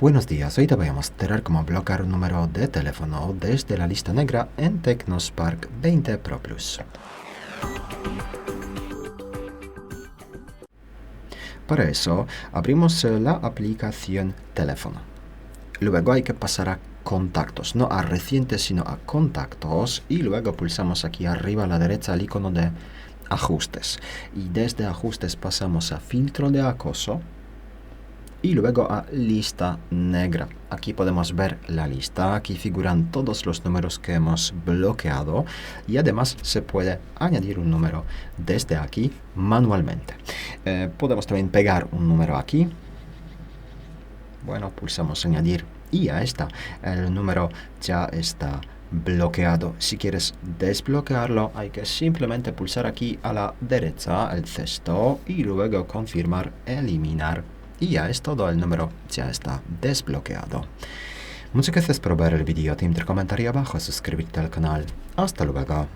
Buenos días, hoy te voy a mostrar cómo bloquear un número de teléfono desde la lista negra en TECNO Spark 20 Pro Plus. Para eso, abrimos la aplicación Teléfono. Luego hay que pasar a Contactos, no a Recientes, sino a Contactos, y luego pulsamos aquí arriba a la derecha el icono de Ajustes. Y desde Ajustes pasamos a Filtro de Acoso, y luego a Lista Negra. Aquí podemos ver la lista, aquí figuran todos los números que hemos bloqueado y además se puede añadir un número desde aquí manualmente. Podemos también pegar un número aquí. Bueno, pulsamos añadir y ya está. El número ya está bloqueado. Si quieres desbloquearlo, hay que simplemente pulsar aquí a la derecha el cesto y luego confirmar eliminar. Y ya es todo, el número ya está desbloqueado. Muchas gracias por ver el vídeo, te invito a comentar abajo, suscribirte al canal. Hasta luego.